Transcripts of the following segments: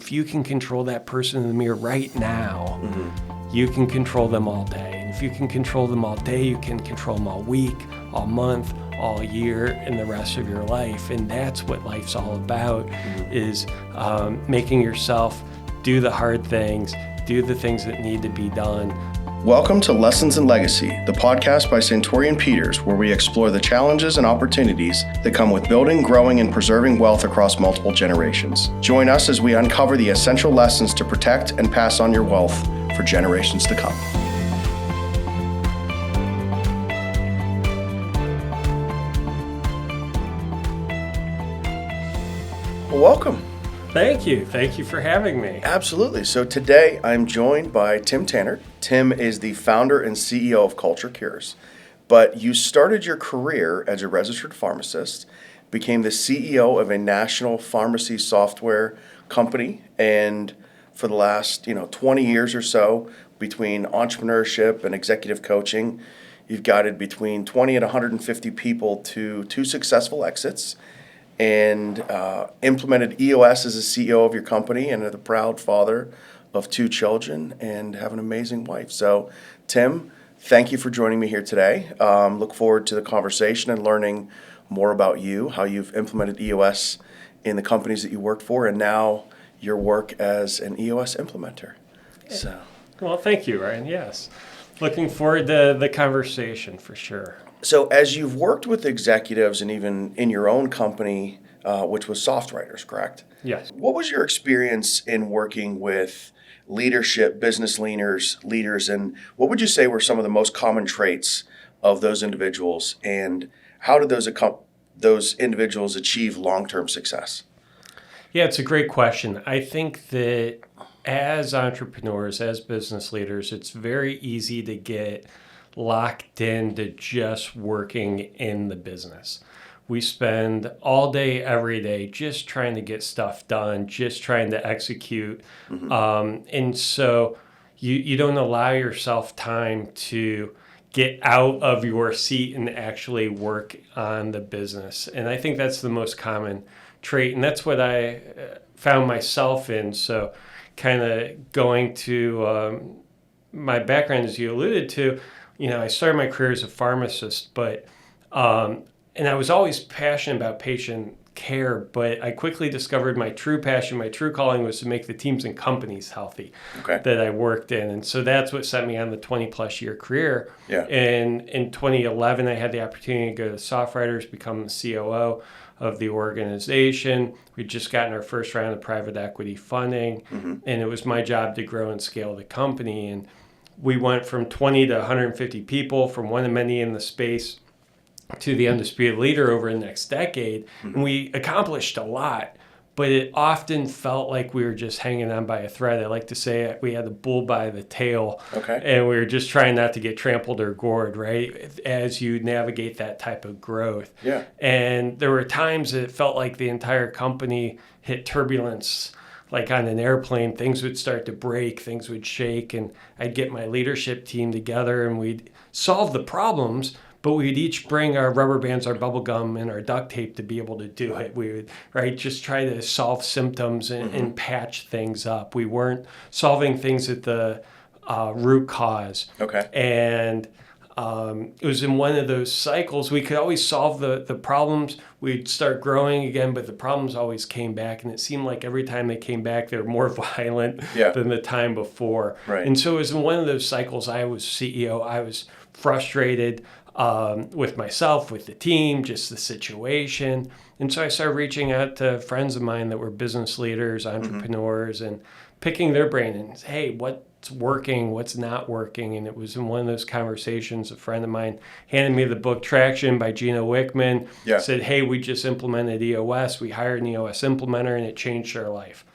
if you can control that person in the mirror right now, you can control them all day. And if you can control them all day, you can control them all week, all month, all year, and the rest of your life. And that's what life's all about, is making yourself do the hard things, do the things that need to be done. Welcome to Lessons in Legacy, the podcast by Santori Peters, where we explore the challenges and opportunities that come with building, growing, and preserving wealth across multiple generations. Join us as we uncover the essential lessons to protect and pass on your wealth for generations to come. Well, welcome. Thank you. Thank you for having me. Absolutely. So today I'm joined by Tim Tannert. Tim is the founder and CEO of CultureCures. But you started your career as a registered pharmacist, became the CEO of a national pharmacy software company, and for the last 20 years or so, between entrepreneurship and executive coaching, you've guided between 20 and 150 people to 2 successful exits, and implemented EOS as a CEO of your company, and are the proud father of 2 children and have an amazing wife. So, Tim, thank you for joining me here today. Look forward to the conversation and learning more about you, how you've implemented EOS in the companies that you worked for, and now your work as an EOS implementer. So, well, thank you, Ryan. Yes. Looking forward to the conversation for sure. So as you've worked with executives and even in your own company, which was SoftWriters, correct? Yes. What was your experience in working with leadership, business leaders, and what would you say were some of the most common traits of those individuals, and how did those individuals achieve long-term success? Yeah, it's a great question. I think that as entrepreneurs, as business leaders, it's very easy to get locked into just working in the business. We spend all day, every day, just trying to get stuff done, just trying to execute. And so you don't allow yourself time to get out of your seat and actually work on the business. And I think that's the most common trait. And that's what I found myself in. So kind of going to my background, as you alluded to, I started my career as a pharmacist, but and I was always passionate about patient care, but I quickly discovered my true passion, my true calling was to make the teams and companies healthy that I worked in. And so that's what set me on the 20-plus year career. Yeah. And in 2011, I had the opportunity to go to SoftWriters, become the COO of the organization. We'd just gotten our first round of private equity funding, and it was my job to grow and scale the company. And we went from 20 to 150 people, from one of many in the space to the undisputed leader over the next decade. And we accomplished a lot, but it often felt like we were just hanging on by a thread. I like to say we had the bull by the tail, and we were just trying not to get trampled or gored, right, as you navigate that type of growth. Yeah. And there were times that it felt like the entire company hit turbulence. Like on an airplane, things would start to break, things would shake, and I'd get my leadership team together and we'd solve the problems, but we'd each bring our rubber bands, our bubble gum, and our duct tape to be able to do it. We would, just try to solve symptoms and patch things up. We weren't solving things at the root cause. And it was in one of those cycles. We could always solve the problems. We'd start growing again, but the problems always came back. And it seemed like every time they came back, they were more violent than the time before. Right. And so it was in one of those cycles. I was CEO. I was frustrated with myself, with the team, just the situation. And so I started reaching out to friends of mine that were business leaders, entrepreneurs, and picking their brain and, hey, what's working, what's not working? And it was in one of those conversations, a friend of mine handed me the book Traction by Gino Wickman, said, hey, we just implemented EOS. We hired an EOS implementer, and it changed our life.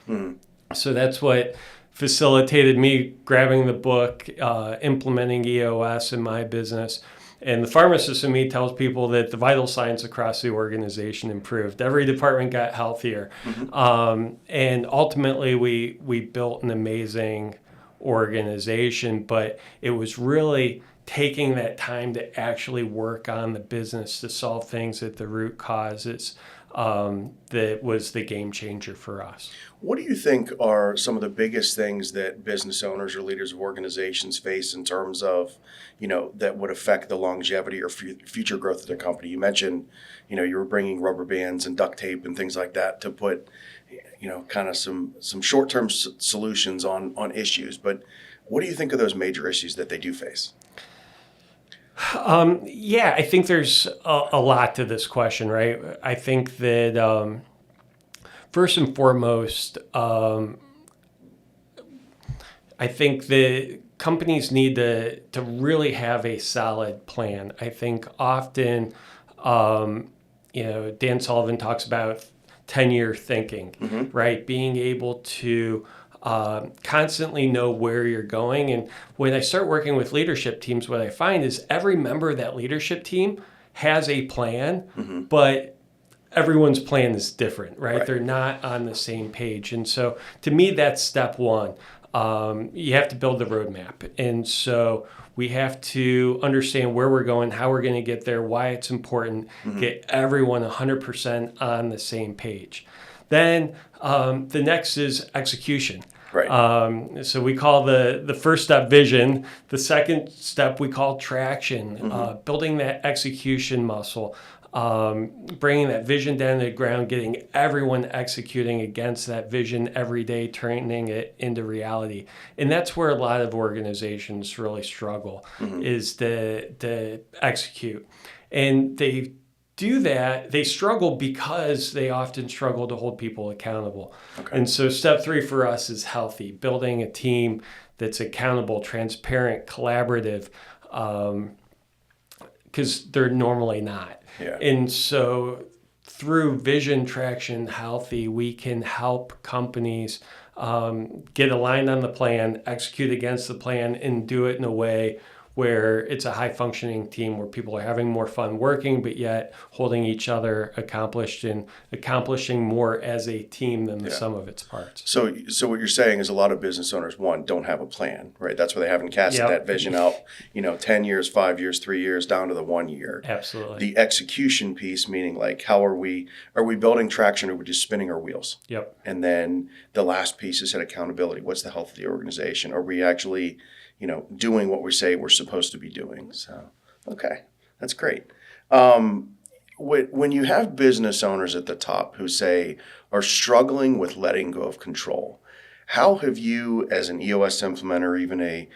So that's what facilitated me grabbing the book, implementing EOS in my business. And the pharmacist in me tells people that the vital signs across the organization improved. Every department got healthier. And ultimately, we built an amazing organization, but it was really taking that time to actually work on the business to solve things at the root causes. that was the game changer for us. What do you think are some of the biggest things that business owners or leaders of organizations face in terms of, that would affect the longevity or future growth of their company? You mentioned, you were bringing rubber bands and duct tape and things like that to put, kind of some short-term solutions on issues. But what do you think of those major issues that they do face? Yeah, I think there's a lot to this question, right? I think that first and foremost, I think that companies need to really have a solid plan. I think often, Dan Sullivan talks about 10-year thinking, right? Being able to constantly know where you're going. And when I start working with leadership teams, what I find is every member of that leadership team has a plan, but everyone's plan is different, right? They're not on the same page. And so to me, that's step one. You have to build the roadmap. And so we have to understand where we're going, how we're going to get there, why it's important, get everyone 100% on the same page. Then the next is execution. Right. So we call the first step vision. The second step we call traction, building that execution muscle, bringing that vision down to the ground, getting everyone executing against that vision every day, turning it into reality. And that's where a lot of organizations really struggle, is to execute. And they do that, they struggle because they often struggle to hold people accountable. And so step 3 for us is healthy, building a team that's accountable, transparent, collaborative, because they're normally not. And so through vision, traction, healthy, we can help companies get aligned on the plan, execute against the plan, and do it in a way where it's a high-functioning team where people are having more fun working, but yet holding each other accomplished and accomplishing more as a team than the sum of its parts. So what you're saying is a lot of business owners, one, don't have a plan, right? That's why they haven't casted that vision out, 10 years, 5 years, 3 years, down to the 1 year. Absolutely. The execution piece, meaning like, how are we building traction, or are we just spinning our wheels? And then the last piece is accountability. What's the health of the organization? Are we actually doing what we say we're supposed to be doing? So, okay, that's great. When you have business owners at the top who are struggling with letting go of control, how have you, as an EOS implementer, even a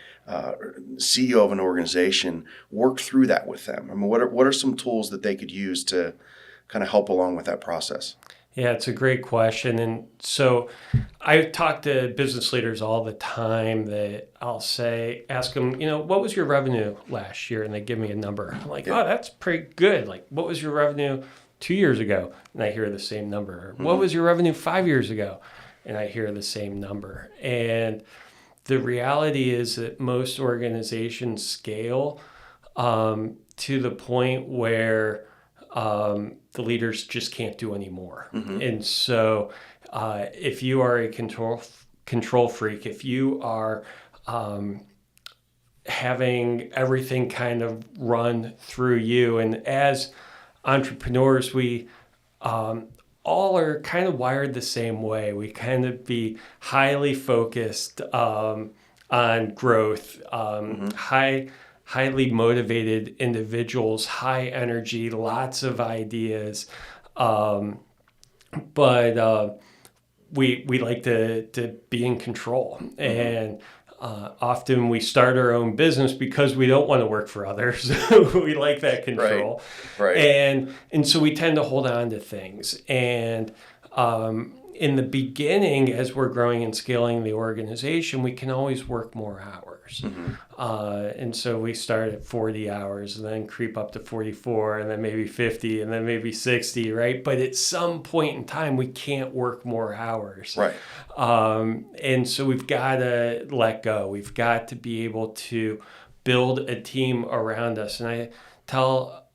CEO of an organization, worked through that with them? I mean, what are some tools that they could use to kind of help along with that process? Yeah, it's a great question. And so I talk to business leaders all the time that I'll ask them, what was your revenue last year? And they give me a number. I'm like, oh, that's pretty good. Like, what was your revenue 2 years ago? And I hear the same number. What was your revenue 5 years ago? And I hear the same number. And the reality is that most organizations scale to the point where the leaders just can't do anymore. And so if you are a control freak, if you are having everything kind of run through you, and as entrepreneurs, we all are kind of wired the same way. We kind of be highly focused on growth, highly motivated individuals, high energy, lots of ideas, but we like to be in control. And often we start our own business because we don't want to work for others. We like that control. Right. And so we tend to hold on to things. And in the beginning, as we're growing and scaling the organization, we can always work more hours. And so we start at 40 hours and then creep up to 44 and then maybe 50 and then maybe 60, right? But at some point in time, we can't work more hours. Right. And so we've got to let go. We've got to be able to build a team around us. And I tell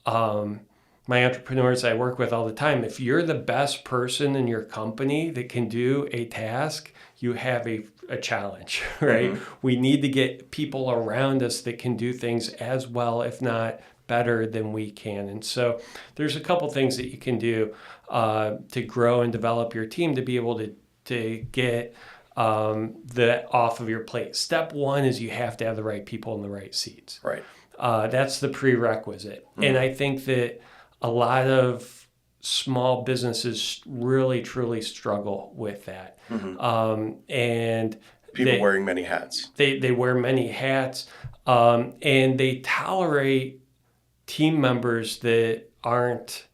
my entrepreneurs I work with all the time, if you're the best person in your company that can do a task, you have a challenge, right? We need to get people around us that can do things as well, if not better than we can. And so there's a couple things that you can do to grow and develop your team to be able to get the off of your plate. Step one is you have to have the right people in the right seats. Right. That's the prerequisite. And I think that a lot of small businesses really, truly struggle with that. And people wearing many hats. They wear many hats, and they tolerate team members that aren't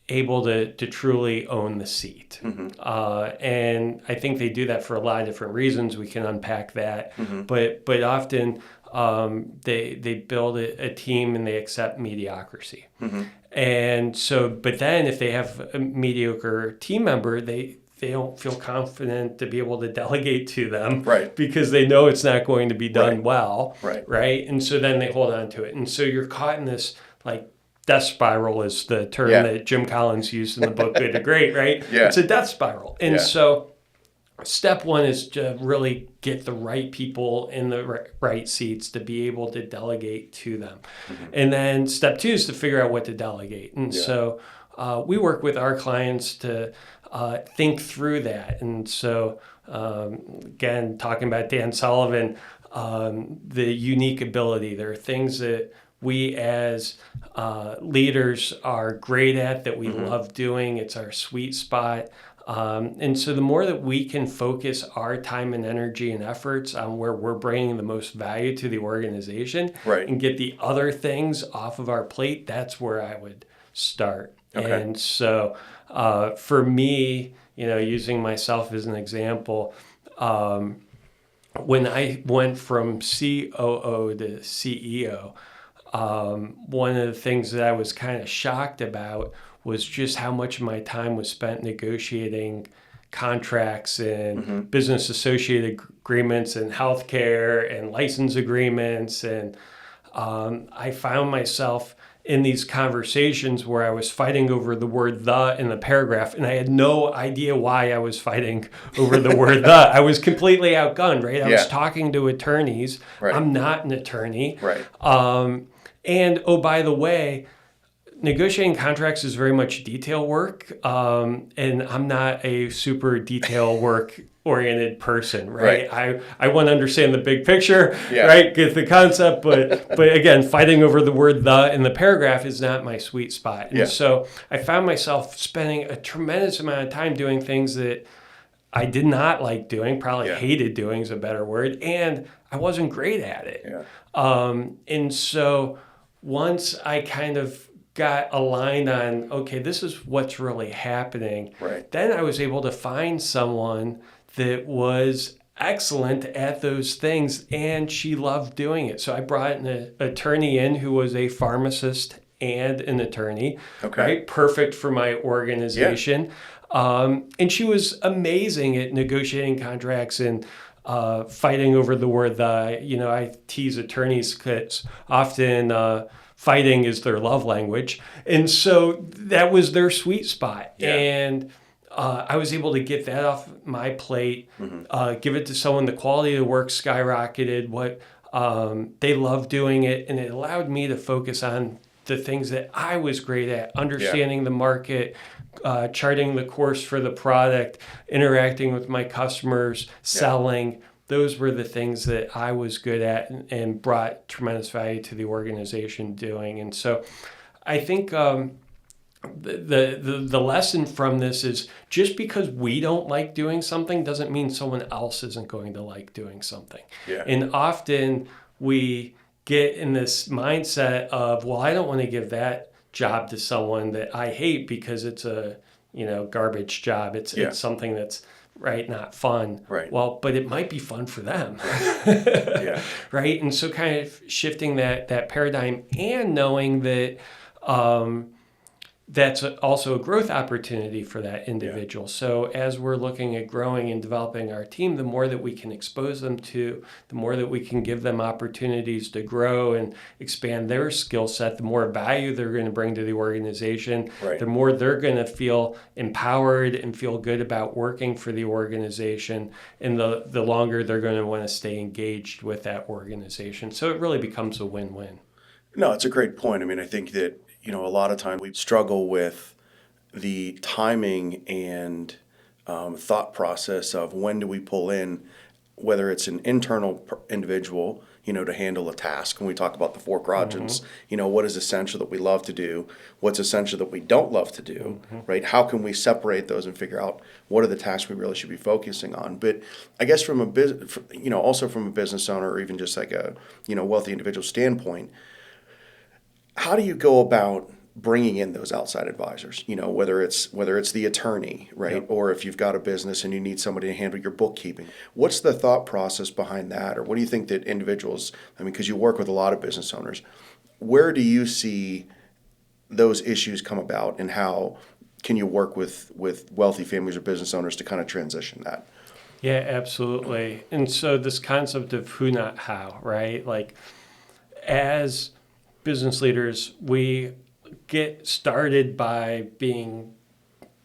able to truly own the seat. And I think they do that for a lot of different reasons. We can unpack that. But often they build a team and they accept mediocrity. And so, but then if they have a mediocre team member, they don't feel confident to be able to delegate to them, right? Because they know it's not going to be done well, right? And so then they hold on to it. And so you're caught in this, like, death spiral is the term that Jim Collins used in the book Good to Great, right? It's a death spiral. And so step one is to really get the right people in the right seats to be able to delegate to them. And then step two is to figure out what to delegate. And so we work with our clients to think through that. And so, again, talking about Dan Sullivan, the unique ability, there are things that we as leaders are great at, that we love doing. It's our sweet spot. And so the more that we can focus our time and energy and efforts on where we're bringing the most value to the organization and get the other things off of our plate, that's where I would start. And so for me, using myself as an example, when I went from COO to CEO, one of the things that I was kind of shocked about was just how much of my time was spent negotiating contracts and business associated agreements and healthcare and license agreements. And I found myself in these conversations where I was fighting over the word "the" in the paragraph, and I had no idea why I was fighting over the word "the." I was completely outgunned, right? I was talking to attorneys. I'm not an attorney. And, oh, by the way, negotiating contracts is very much detail work, and I'm not a super detail work-oriented person, right? I want to understand the big picture, right? Get the concept, but again, fighting over the word "the" in the paragraph is not my sweet spot. And so I found myself spending a tremendous amount of time doing things that I did not like doing, probably hated doing is a better word, and I wasn't great at it. And so once I kind of got aligned on, okay, this is what's really happening, then I was able to find someone that was excellent at those things, and she loved doing it. So I brought an attorney in who was a pharmacist and an attorney, right? Perfect for my organization. And she was amazing at negotiating contracts and fighting over the word "the." I tease attorneys because often fighting is their love language. And so that was their sweet spot. And I was able to get that off my plate, give it to someone. The quality of the work skyrocketed. They loved doing it. And it allowed me to focus on the things that I was great at, understanding the market, charting the course for the product, interacting with my customers, selling. Those were the things that I was good at and brought tremendous value to the organization doing. And so I think the lesson from this is just because we don't like doing something doesn't mean someone else isn't going to like doing something. And often we get in this mindset of, well, I don't want to give that job to someone that I hate because it's a garbage job. It's something that's not fun. Well, but it might be fun for them. Right. And so kind of shifting that paradigm and knowing that that's also a growth opportunity for that individual. So as we're looking at growing and developing our team, the more that we can expose them to, the more that we can give them opportunities to grow and expand their skill set, the more value they're going to bring to the organization, the more they're going to feel empowered and feel good about working for the organization, and the longer they're going to want to stay engaged with that organization. So it really becomes a win-win. No, it's a great point. I mean, I think that, a lot of times we struggle with the timing and thought process of when do we pull in, whether it's an internal individual, to handle a task. When we talk about the four quadrants, what is essential that we love to do, what's essential that we don't love to do, right? How can we separate those and figure out what are the tasks we really should be focusing on? But I guess from a business, also from a business owner or even just like a, wealthy individual standpoint, how do you go about bringing in those outside advisors? Whether it's the attorney, right? Yep. Or if you've got a business and you need somebody to handle your bookkeeping. What's the thought process behind that? Or what do you think that individuals, because you work with a lot of business owners, where do you see those issues come about, and how can you work with wealthy families or business owners to kind of transition that? Yeah, absolutely. And so this concept of who, not how, right? Like, as business leaders, we get started by being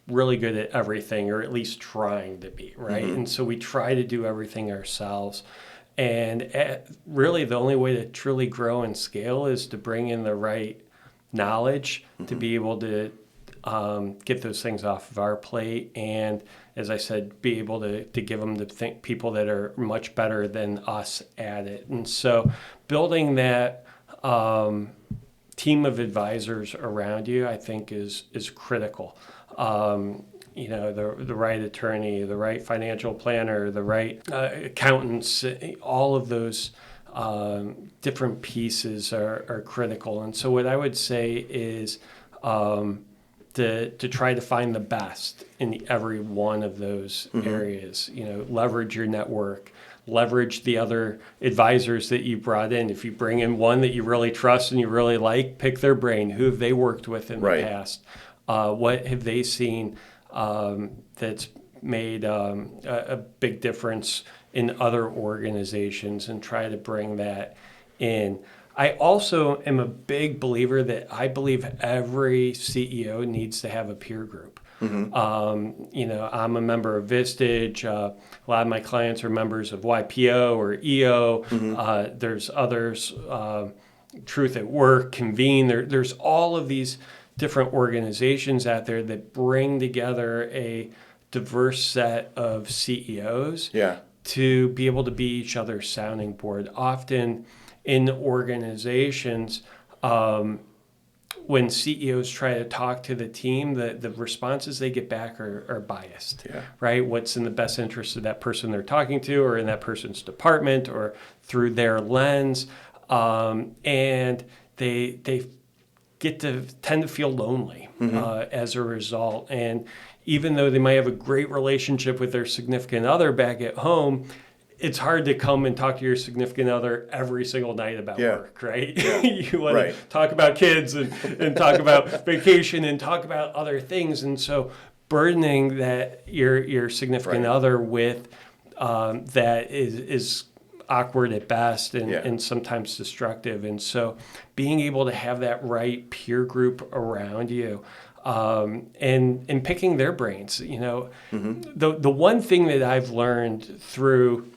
really good at everything, or at least trying to be, right? And so we try to do everything ourselves. And really the only way to truly grow and scale is to bring in the right knowledge to be able to get those things off of our plate. And as I said, be able to give them to people that are much better than us at it. And so building that team of advisors around you, I think, is critical. The right attorney, the right financial planner, the right accountants, all of those different pieces are critical. And so what I would say is to try to find the best in every one of those areas. Leverage your network, leverage the other advisors that you brought in. If you bring in one that you really trust and you really like, pick their brain. Who have they worked with in the past? What have they seen that's made a big difference in other organizations, and try to bring that in. I also am a big believer that I believe every CEO needs to have a peer group. I'm a member of Vistage. A lot of my clients are members of YPO or EO. There's others, Truth at Work, Convene. There's all of these different organizations out there that bring together a diverse set of CEOs to be able to be each other's sounding board. Often in organizations, when CEOs try to talk to the team, the responses they get back are biased, right? What's in the best interest of that person they're talking to, or in that person's department, or through their lens. And they get to tend to feel lonely as a result. And even though they might have a great relationship with their significant other back at home, it's hard to come and talk to your significant other every single night about work, right? You want to talk about kids and talk about vacation and talk about other things. And so burdening that your significant other with that is awkward at best and sometimes destructive. And so being able to have that right peer group around you, and picking their brains, the one thing that I've learned through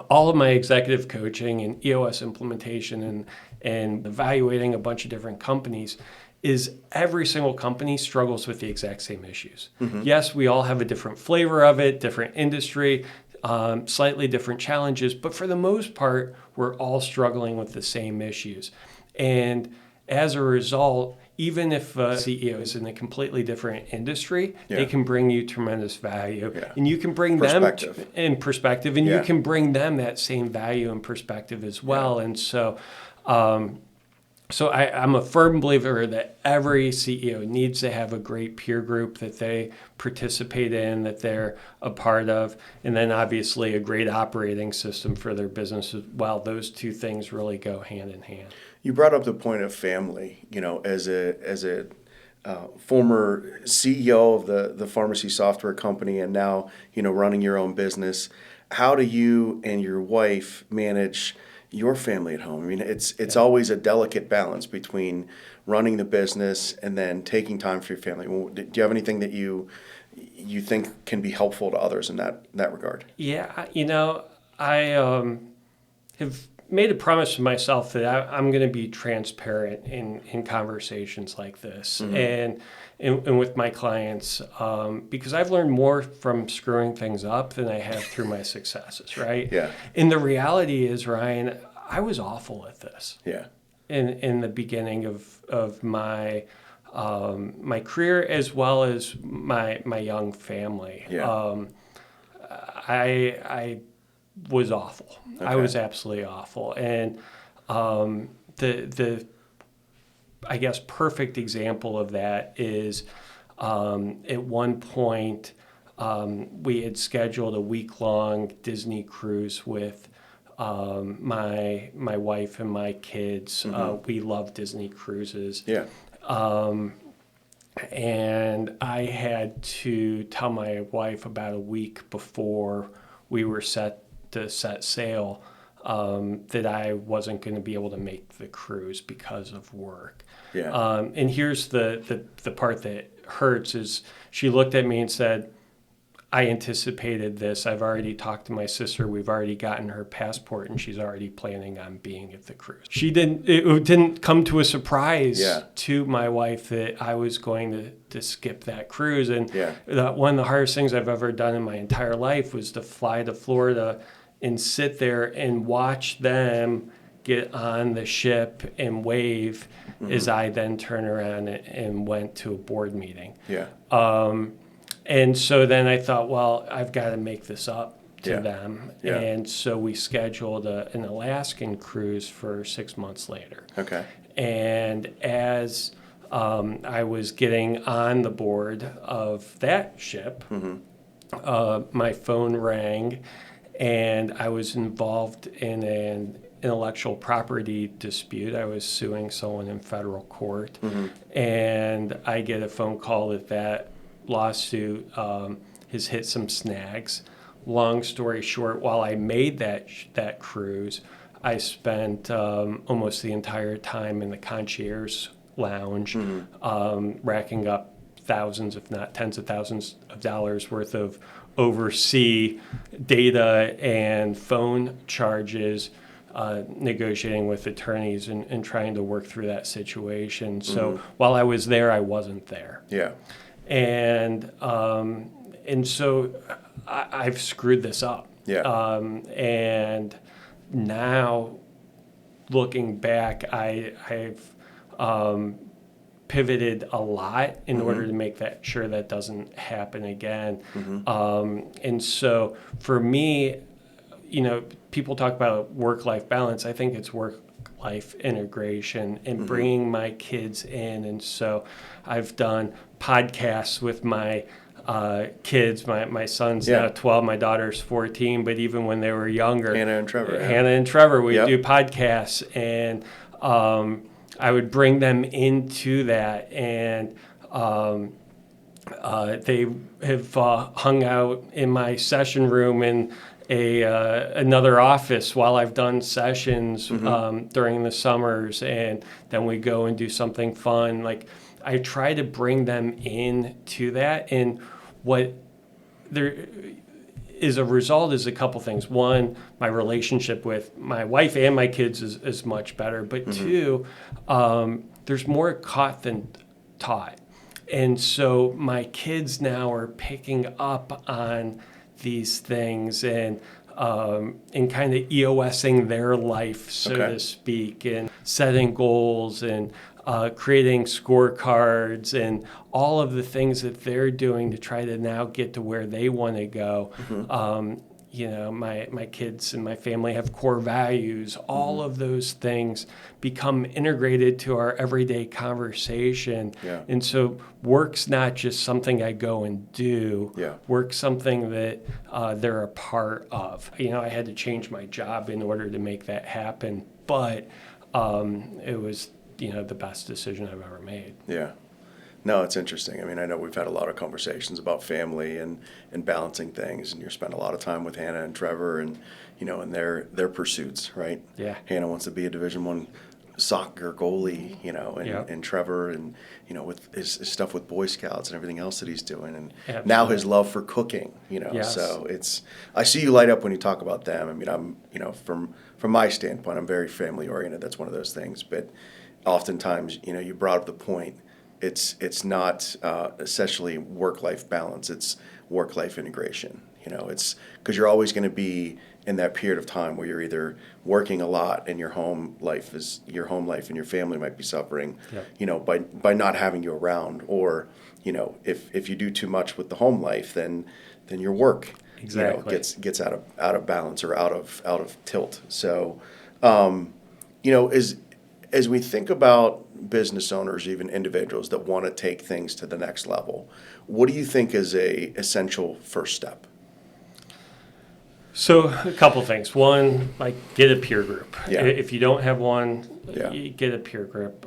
all of my executive coaching and EOS implementation and evaluating a bunch of different companies is every single company struggles with the exact same issues. Yes, we all have a different flavor of it, different industry, slightly different challenges, but for the most part, we're all struggling with the same issues. And as a result, even if a CEO is in a completely different industry, they can bring you tremendous value. And you can bring them in perspective, and you can bring them that same value and perspective as well. And so I'm a firm believer that every CEO needs to have a great peer group that they participate in, that they're a part of, and then obviously a great operating system for their business as well. Those two things really go hand in hand. You brought up the point of family, as a former CEO of the pharmacy software company, and now, running your own business. How do you and your wife manage your family at home? I mean, it's always a delicate balance between running the business and then taking time for your family. Do you have anything that you think can be helpful to others in that regard? Yeah, I have made a promise to myself that I'm going to be transparent in conversations like this and with my clients, because I've learned more from screwing things up than I have through my successes, right? Yeah. And the reality is, Ryan, I was awful at this. Yeah. In the beginning of my my career as well as my young family. Yeah. I was awful. Okay. I was absolutely awful. And the I guess perfect example of that is at one point we had scheduled a week-long Disney cruise with my wife and my kids. We love Disney cruises. Yeah. And I had to tell my wife about a week before we were set to set sail that I wasn't going to be able to make the cruise because of work. Yeah. And here's the part that hurts is she looked at me and said, I anticipated this. I've already talked to my sister. We've already gotten her passport, and she's already planning on being at the cruise. It didn't come to a surprise to my wife that I was going to skip that cruise. And one of the hardest things I've ever done in my entire life was to fly to Florida and sit there and watch them get on the ship and wave as I then turn around and went to a board meeting. Yeah. And so then I thought, well, I've got to make this up to them. Yeah. And so we scheduled an Alaskan cruise for 6 months later. Okay. And as I was getting on the board of that ship, my phone rang, and I was involved in an intellectual property dispute. I was suing someone in federal court. And I get a phone call that lawsuit has hit some snags. Long story short, while I made that cruise, I spent almost the entire time in the concierge lounge, racking up thousands, if not tens of thousands of dollars worth of overseas data and phone charges, negotiating with attorneys and trying to work through that situation. So while I was there, I wasn't there. Yeah. And so I've screwed this up. Yeah. And now, looking back, I've pivoted a lot in order to make sure that doesn't happen again. And so for me, people talk about work-life balance. I think it's work-life integration and bringing my kids in. And so I've done podcasts with my kids. My son's now 12, my daughter's 14, but even when they were younger, Hannah and Trevor, we do podcasts, and I would bring them into that, and they have hung out in my session room in another office while I've done sessions during the summers, and then we go and do something fun. Like, I try to bring them into that, and what there is a result is a couple things. One, my relationship with my wife and my kids is much better, but two, there's more caught than taught. And so my kids now are picking up on these things and kind of EOSing their life, so to speak, and setting goals and creating scorecards and all of the things that they're doing to try to now get to where they want to go. My kids and my family have core values. All of those things become integrated to our everyday conversation. Yeah. And so work's not just something I go and do. Yeah. Work's something that they're a part of. I had to change my job in order to make that happen, but it was the best decision I've ever made. Yeah. No, it's interesting. I mean, I know we've had a lot of conversations about family and balancing things, and you spend a lot of time with Hannah and Trevor and, and their pursuits, right? Yeah. Hannah wants to be a Division I soccer goalie, and, Yeah. and Trevor, and with his stuff with Boy Scouts and everything else that he's doing, and Absolutely. now his love for cooking. Yes. So I see you light up when you talk about them. I mean, I'm from my standpoint, I'm very family oriented. That's one of those things. But oftentimes, you brought up the point. It's not essentially work-life balance. It's work-life integration. It's because you're always going to be in that period of time where you're either working a lot and your home life and your family might be suffering, by not having you around, or if you do too much with the home life, then your work Exactly. gets out of balance or out of tilt. So, as we think about business owners, even individuals that want to take things to the next level, what do you think is a essential first step? So a couple things. One, get a peer group. Yeah. If you don't have one, you get a peer group.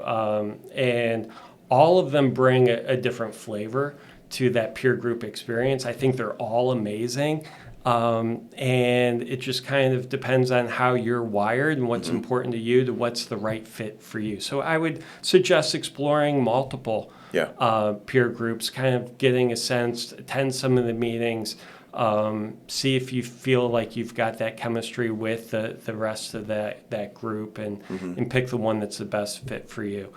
And all of them bring a different flavor to that peer group experience. I think they're all amazing. And it just kind of depends on how you're wired and what's important to you, to what's the right fit for you. So I would suggest exploring multiple peer groups, kind of getting a sense, attend some of the meetings, see if you feel like you've got that chemistry with the rest of that group, and pick the one that's the best fit for you.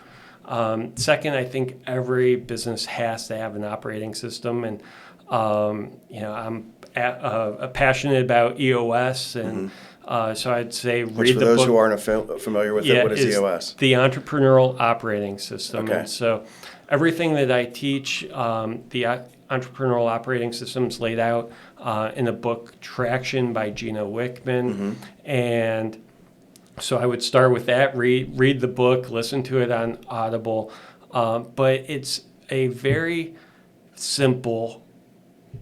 Second, I think every business has to have an operating system, and I'm passionate about EOS, and so I'd say read Which, for the those book. who aren't familiar with it, what is EOS? The entrepreneurial operating system. Okay. And so everything that I teach, the entrepreneurial operating system is laid out in a book, Traction by Gino Wickman. And so I would start with that, read the book, listen to it on Audible. But it's a very simple,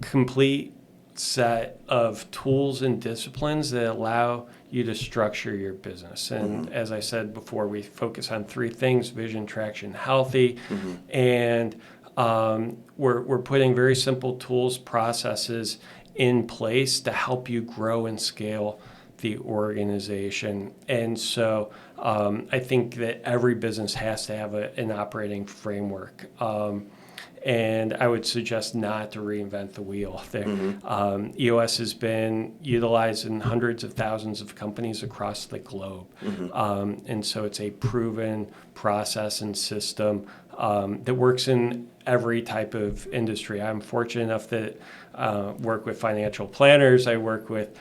complete set of tools and disciplines that allow you to structure your business. And as I said before, we focus on three things: vision, traction, healthy. And we're putting very simple tools, processes in place to help you grow and scale the organization. And so I think that every business has to have an operating framework. And I would suggest not to reinvent the wheel. EOS has been utilized in hundreds of thousands of companies across the globe. And so it's a proven process and system that works in every type of industry. I'm fortunate enough that work with financial planners. I work with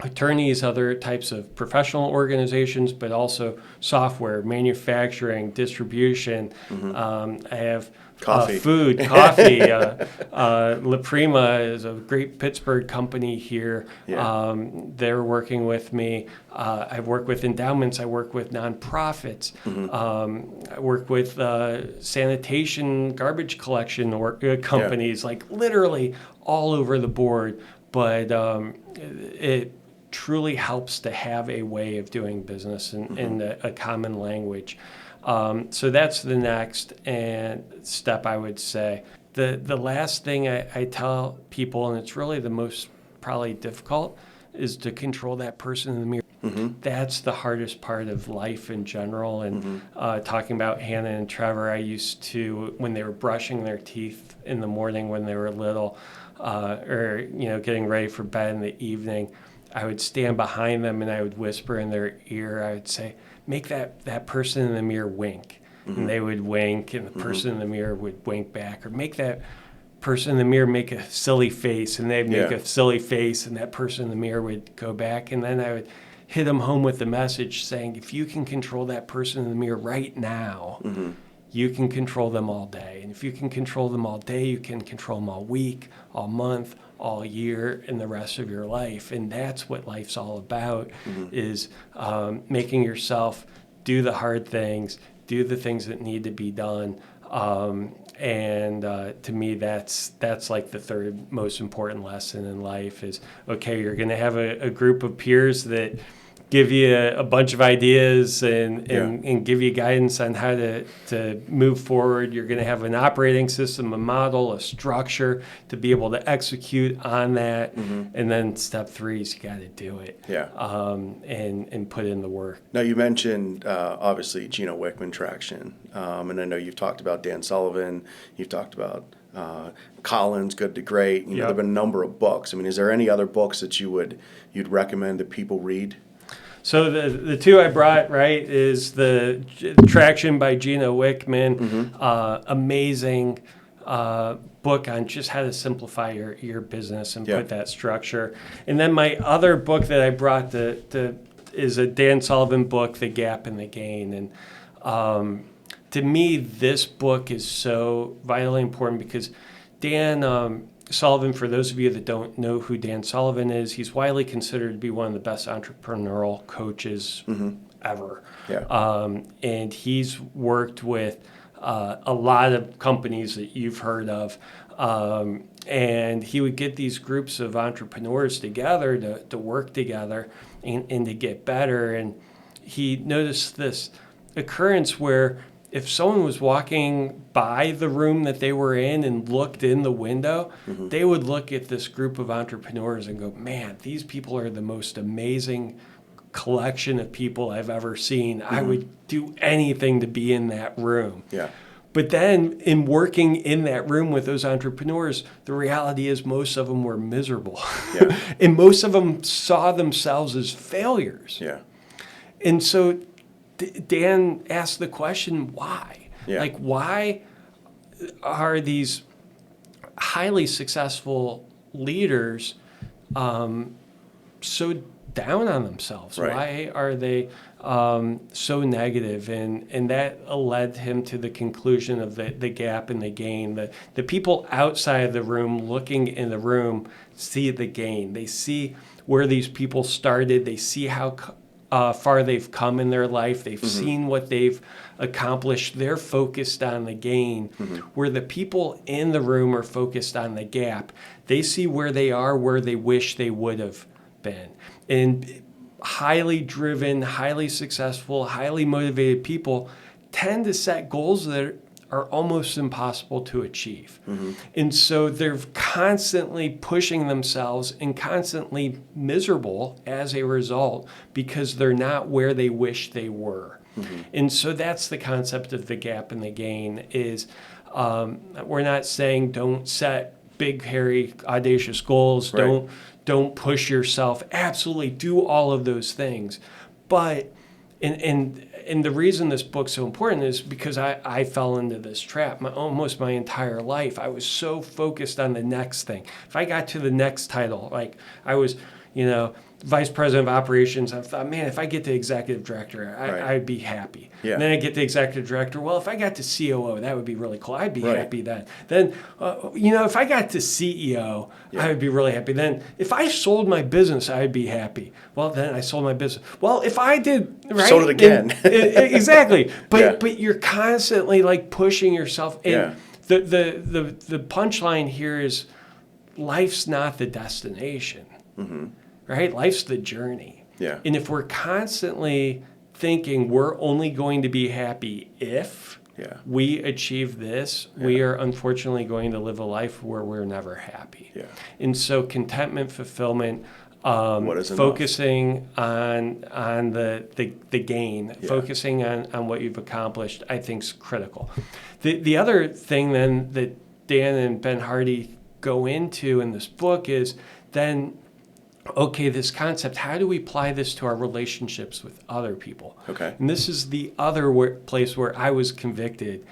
attorneys, other types of professional organizations, but also software, manufacturing, distribution. I have Coffee. Food, coffee. La Prima is a great Pittsburgh company here. They're working with me. I work with endowments. I work with nonprofits. I work with sanitation, garbage collection companies, like literally all over the board. But it truly helps to have a way of doing business and a common language. So that's the next step, I would say. The last thing I tell people, and it's really the most probably difficult, is to control that person in the mirror. That's the hardest part of life in general. And talking about Hannah and Trevor, I used to, when they were brushing their teeth in the morning when they were little, or getting ready for bed in the evening, I would stand behind them and I would whisper in their ear. I would say, make that person in the mirror wink. And they would wink, and the person in the mirror would wink back. Or make that person in the mirror make a silly face, and they'd make a silly face, and that person in the mirror would go back. And then I would hit them home with the message saying, if you can control that person in the mirror right now, you can control them all day. And if you can control them all day, you can control them all week, all month, all year, and the rest of your life. And that's what life's all about, is making yourself do the hard things, do the things that need to be done. And to me, that's like the third most important lesson in life is, okay, you're going to have a group of peers that give you a bunch of ideas and give you guidance on how to move forward. You're going to have an operating system, a model, a structure to be able to execute on that. And then step 3 is you got to do it. And put in the work. Now, you mentioned, obviously, Gino Wickman traction. And I know you've talked about Dan Sullivan. You've talked about Collins, Good to Great. There have been a number of books. I mean, is there any other books that you'd recommend that people read? So the 2 I brought, right, is the Traction by Gino Wickman. Amazing book on just how to simplify your business and put that structure. And then my other book that I brought is a Dan Sullivan book, The Gap and the Gain. And to me, this book is so vitally important because Dan Sullivan, for those of you that don't know who Dan Sullivan is, he's widely considered to be one of the best entrepreneurial coaches ever. And he's worked with a lot of companies that you've heard of. And he would get these groups of entrepreneurs together to work together and to get better. And he noticed this occurrence where if someone was walking by the room that they were in and looked in the window, they would look at this group of entrepreneurs and go, man, these people are the most amazing collection of people I've ever seen. I would do anything to be in that room. But then in working in that room with those entrepreneurs, the reality is most of them were miserable. And most of them saw themselves as failures. And so Dan asked the question, why? Like, why are these highly successful leaders so down on themselves? Why are they so negative? And that led him to the conclusion of the gap and the gain. The people outside of the room looking in the room see the gain. They see where these people started. They see how far they've come in their life. They've seen what they've accomplished. They're focused on the gain. Where the people in the room are focused on the gap. They see where they are, where they wish they would have been. And highly driven, highly successful, highly motivated people tend to set goals that are almost impossible to achieve. And so they're constantly pushing themselves and constantly miserable as a result because they're not where they wish they were. And so that's the concept of the gap and the gain is we're not saying don't set big, hairy, audacious goals. Don't push yourself. Absolutely do all of those things. But and the reason this book's so important is because I fell into this trap almost my entire life. I was so focused on the next thing. If I got to the next title, like I was, vice president of operations, I thought, man, if I get to executive director, I'd be happy. And then I get to executive director. Well, if I got to COO, that would be really cool. I'd be happy then. Then, if I got to CEO, I would be really happy. Then if I sold my business, I'd be happy. Well, then I sold my business. Well, if I did, sold it again. Exactly. But you're constantly like pushing yourself. And the punchline here is life's not the destination. Right? Life's the journey. And if we're constantly thinking we're only going to be happy if we achieve this, we are unfortunately going to live a life where we're never happy. And so contentment, fulfillment, focusing on the gain, focusing on what you've accomplished, I think is critical. The other thing then that Dan and Ben Hardy go into in this book is then, okay, this concept, how do we apply this to our relationships with other people? And this is the other place where I was convicted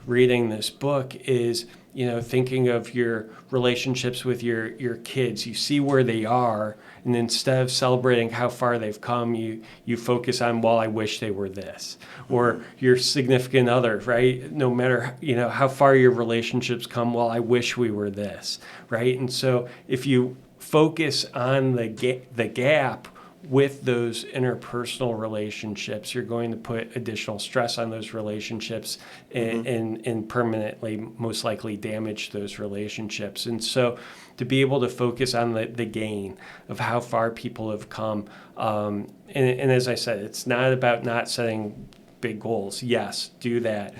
reading this book is, thinking of your relationships with your kids. You see where they are, and instead of celebrating how far they've come, you focus on, well, I wish they were this. Or your significant other, right? No matter, how far your relationships come, well, I wish we were this, right? And so if you focus on the gap, with those interpersonal relationships, you're going to put additional stress on those relationships and permanently, most likely, damage those relationships. And so to be able to focus on the gain of how far people have come. And as I said, it's not about not setting big goals. Yes, do that.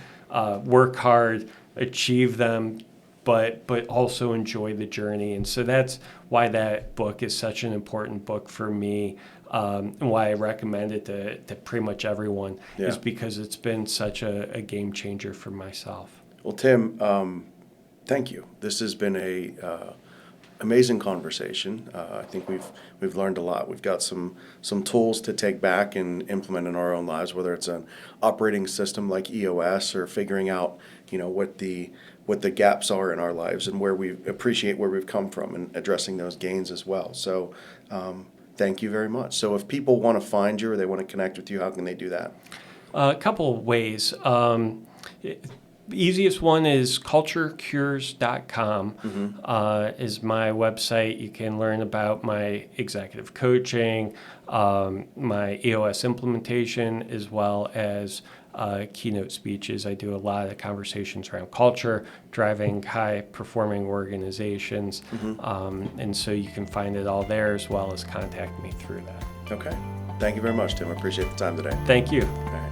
Work hard, achieve them, but also enjoy the journey. And so that's why that book is such an important book for me, and why I recommend it to pretty much everyone, is because it's been such a game changer for myself. Well, Tim, thank you. This has been a amazing conversation. I think we've learned a lot. We've got some tools to take back and implement in our own lives, whether it's an operating system like EOS or figuring out, what the gaps are in our lives and where we appreciate where we've come from and addressing those gains as well. So thank you very much. So if people want to find you or they want to connect with you, how can they do that? A couple of ways. Easiest one is CultureCures.com is my website. You can learn about my executive coaching, my EOS implementation, as well as keynote speeches. I do a lot of conversations around culture, driving high-performing organizations, and so you can find it all there, as well as contact me through that. Okay. Thank you very much, Tim. I appreciate the time today. Thank you. Okay.